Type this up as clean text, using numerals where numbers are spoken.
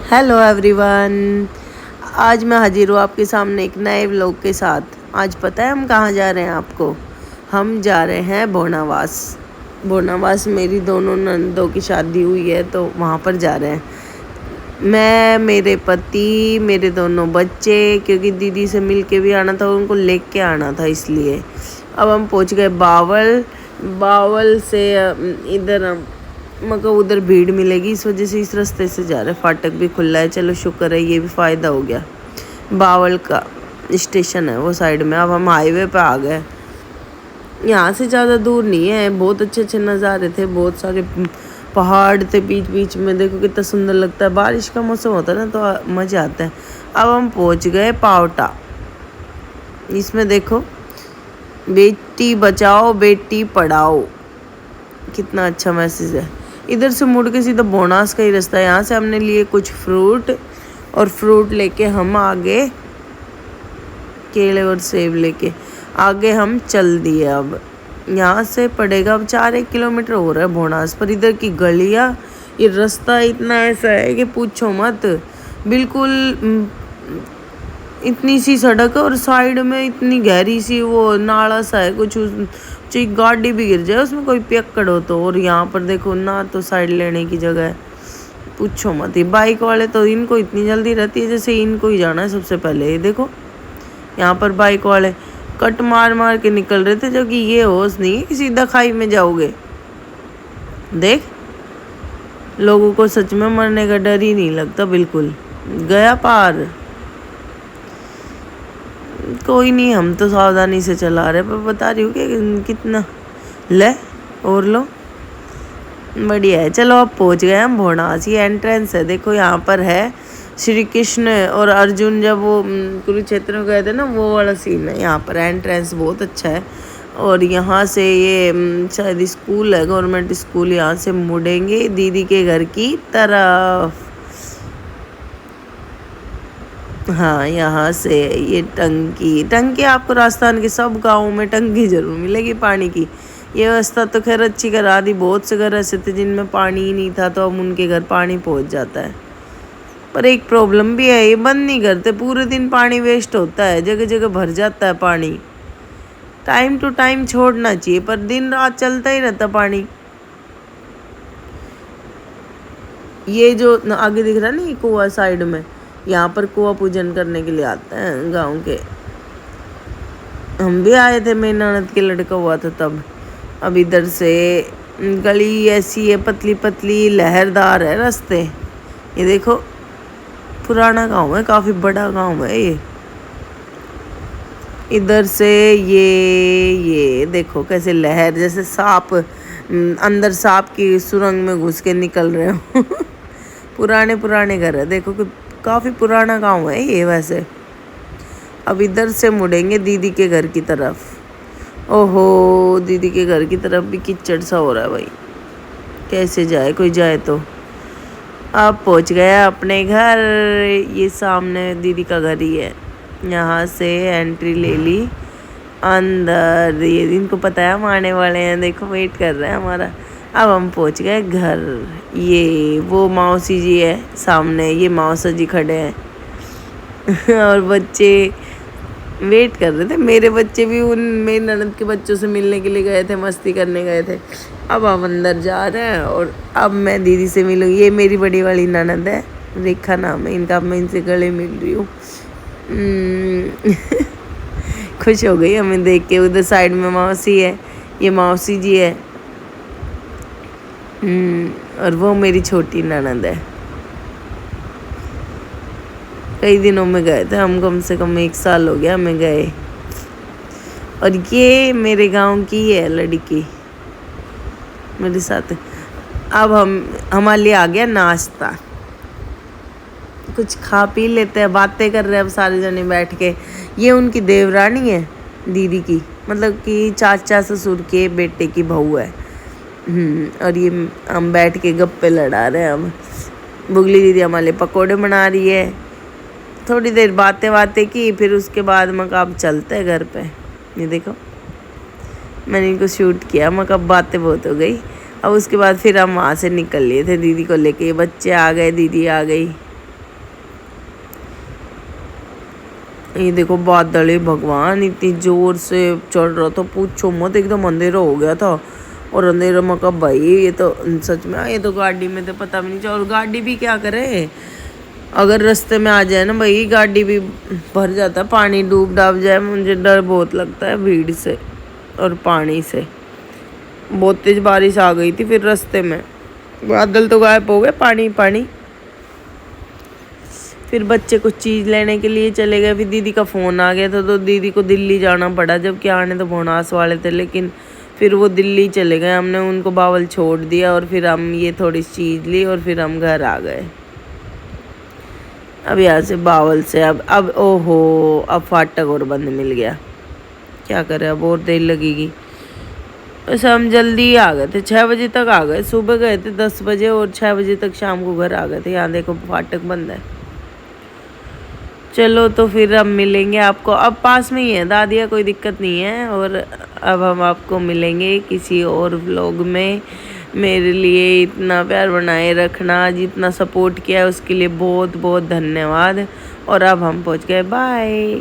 Hello everyone. आज मैं हाजिर हूँ आपके सामने एक नए व्लॉग के साथ। आज पता है हम कहाँ जा रहे हैं आपको? हम जा रहे हैं बोनावास। बोनावास मेरी दोनों ननदों की शादी हुई है तो वहाँ पर जा रहे हैं। मैं, मेरे पति, मेरे दोनों बच्चे, क्योंकि दीदी से मिल के भी आना था, उनको लेके आना था, इसलिए अब हम पहुँच गए बावल। बावल से इधर मगर उधर भीड़ मिलेगी, इस वजह से इस रास्ते से जा रहे हैं। फाटक भी खुला है, चलो शुक्र है, ये भी फ़ायदा हो गया। बावल का स्टेशन है वो साइड में। अब हम हाईवे पे आ गए। यहाँ से ज़्यादा दूर नहीं है। बहुत अच्छे अच्छे नज़ारे थे, बहुत सारे पहाड़ थे बीच बीच में। देखो कितना सुंदर लगता है। बारिश का मौसम होता है ना तो मज़ा आता है। अब हम पहुँच गए पावटा। इसमें देखो, बेटी बचाओ बेटी पढ़ाओ, कितना अच्छा मैसेज है। इधर से मुड़ के सीधा बोनास का ही रास्ता है। यहाँ से हमने लिए कुछ फ्रूट और फ्रूट लेके हम आगे, केले और सेब लेके आगे हम चल दिए। अब यहाँ से पड़ेगा अब 4-1 किलोमीटर हो रहा है बोनास। पर इधर की गलियाँ, ये रास्ता इतना ऐसा है कि पूछो मत। बिल्कुल इतनी सी सड़क है और साइड में इतनी गहरी सी वो नाला सा है, कुछ एक गाड़ी भी गिर जाए उसमें, कोई पियक्कड़ हो तो। और यहाँ पर देखो ना, तो साइड लेने की जगह है, पूछो मत। ये बाइक वाले तो इनको इतनी जल्दी रहती है जैसे इनको ही जाना है सबसे पहले। ये देखो यहाँ पर बाइक वाले कट मार मार के निकल रहे थे, जो कि ये होश नहीं है कि सीधा खाई में जाओगे। देख, लोगों को सच में मरने का डर ही नहीं लगता बिल्कुल। गया पार। कोई नहीं, हम तो सावधानी से चला रहे, पर बता रही हूँ कि कितना ले और लो, बढ़िया है। चलो अब पहुँच गए हम बोनास। ये एंट्रेंस है, देखो यहाँ पर है श्री कृष्ण और अर्जुन जब वो कुरुक्षेत्र में गए थे ना, वो वाला सीन है। यहाँ पर एंट्रेंस बहुत अच्छा है। और यहाँ से ये शायद स्कूल है, गवर्नमेंट स्कूल। यहाँ से मुड़ेंगे दीदी के घर की तरफ। हाँ, यहाँ से ये टंकी आपको राजस्थान के सब गाँवों में टंकी जरूर मिलेगी पानी की। ये व्यवस्था तो खैर अच्छी करा दी। बहुत से घर ऐसे थे जिनमें पानी ही नहीं था, तो अब उनके घर पानी पहुँच जाता है। पर एक प्रॉब्लम भी है, ये बंद नहीं करते। पूरे दिन पानी वेस्ट होता है, जगह जगह भर जाता है पानी। टाइम टू टाइम छोड़ना चाहिए, पर दिन रात चलता ही रहता पानी। ये जो आगे दिख रहा है ना, ये कुआं साइड में, यहाँ पर कुआं पूजन करने के लिए आते हैं गांव के। हम भी आए थे, मेरी ननद के लड़का हुआ था तब। अब इधर से गली ऐसी है, पतली पतली लहरदार है रास्ते। ये देखो, पुराना गांव है, काफ़ी बड़ा गांव है ये। इधर से ये देखो कैसे लहर, जैसे सांप अंदर सांप की सुरंग में घुस के निकल रहे हो। पुराने पुराने घर है, देखो कि काफ़ी पुराना गांव है ये वैसे। अब इधर से मुड़ेंगे दीदी के घर की तरफ। ओहो, दीदी के घर की तरफ भी कीचड़ सा हो रहा है भाई, कैसे जाए, कोई जाए तो। अब पहुंच गया अपने घर। ये सामने दीदी का घर ही है। यहाँ से एंट्री ले ली अंदर। ये इनको पता है हम आने वाले हैं, देखो वेट कर रहे हैं हमारा। अब हम पहुंच गए घर। ये वो मौसी जी है सामने, ये मौसा जी खड़े हैं। और बच्चे वेट कर रहे थे। मेरे बच्चे भी उन मेरी ननद के बच्चों से मिलने के लिए गए थे, मस्ती करने गए थे। अब हम अंदर जा रहे हैं और अब मैं दीदी से मिलूँगी। ये मेरी बड़ी वाली ननद है, रेखा नाम है इनका। मैं इनसे गले मिल रही हूँ। खुश हो गई हमें देख के। उधर साइड में मौसी है, ये मौसी जी है। और वो मेरी छोटी ननद है। कई दिनों में गए थे हम, कम से कम 1 साल हो गया हमें गए। और ये मेरे गांव की है लड़की मेरे साथ। अब हमारे लिए आ गया नाश्ता। कुछ खा पी लेते हैं, बातें कर रहे हैं अब सारे जने बैठ के। ये उनकी देवरानी है दीदी की, मतलब कि चाचा ससुर के बेटे की बहू है। और ये हम बैठ के गप्पे लड़ा रहे हैं। अब बुगली दीदी हमारे पकोड़े बना रही है। थोड़ी देर बातें की, फिर उसके बाद अब चलते हैं घर पे। ये देखो, मैंने इनको शूट किया, अब बातें बहुत हो गई। अब उसके बाद फिर हम वहाँ से निकल लिए थे दीदी को लेके। बच्चे आ गए, दीदी आ गई। ये देखो बादल है, भगवान इतनी जोर से चढ़ रहा था, पूछो मत, एकदम अंधेरा हो गया था। और अंधेरा में कब भाई, ये तो सच में, ये तो गाड़ी में तो पता भी नहीं चला। और गाड़ी भी क्या करे, अगर रास्ते में आ जाए ना भाई, गाड़ी भी भर जाता है, पानी डूब डाब जाए, मुझे डर बहुत लगता है भीड़ से और पानी से। बहुत तेज बारिश आ गई थी, फिर रास्ते में बादल तो गायब हो गए, पानी पानी। फिर बच्चे कुछ चीज़ लेने के लिए चले गए, फिर दीदी का फ़ोन आ गया था, तो दीदी को दिल्ली जाना पड़ा, जबकि आने तो भोनास वाले थे, लेकिन फिर वो दिल्ली चले गए। हमने उनको बावल छोड़ दिया और फिर हम ये थोड़ी चीज़ ली और फिर हम घर आ गए। अब यहाँ से बावल से अब ओहो, अब फाटक और बंद मिल गया, क्या करें, अब और देर लगेगी। वैसे हम जल्दी ही आ गए थे, 6 बजे तक आ गए, सुबह गए थे 10 बजे और 6 बजे तक शाम को घर आ गए थे। यहाँ देखो फाटक बंद है। चलो तो फिर अब मिलेंगे आपको, अब पास में ही है दादिया, कोई दिक्कत नहीं है। और अब हम आपको मिलेंगे किसी और व्लॉग में। मेरे लिए इतना प्यार बनाए रखना, जितना सपोर्ट किया है उसके लिए बहुत बहुत धन्यवाद। और अब हम पहुंच गए, बाय।